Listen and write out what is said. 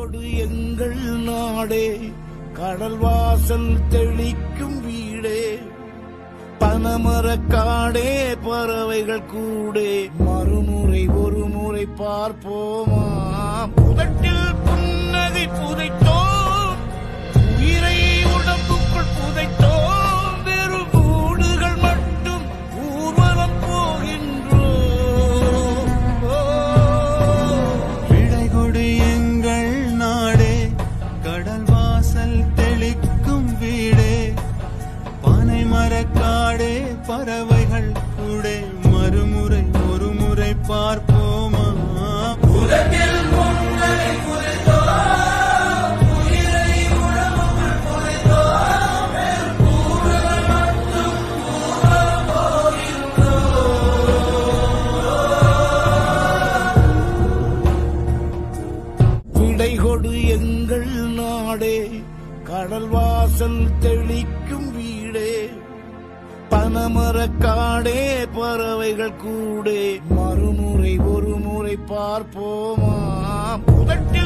கொடு எங்கள் நாடே, கடல் வாசல் தெளிக்கும் வீடே, பனமரக்காடே, பறவைகள் கூடே, மறுமுறை ஒரு முறை பார்ப்போமா? புதட்டில் புன்னகை புதைத்தோம், உயிரை உடம்புக்குள் புதைத்தோம், வெறும் கூடுகள் மட்டும் ஊர்வலம் போகின்றோம். விடை கொடு எங்கள் நாடே, கடல் வாசல் தெளிக்கும் வீடே, பனை மரக்காடே, பறவைகள் கூடே, மறுமுறை ஒரு முறை பார்ப்போமா? புதட்டில் புன்னகை புதைத்தோம், உயிரை உடம்புக்குள் புதைத்தோம், வெறும் கூடுகள் மட்டும் ஊர்வலம் போகின்றோம். விடை கொடு எங்கள் நாடே, கடல் வாசல் தெளிக்கும் வீடே, பனமரக்காடே, பறவைகள் கூடே, மறுமுறை ஒரு முறை பார்ப்போமா? புதட்டில்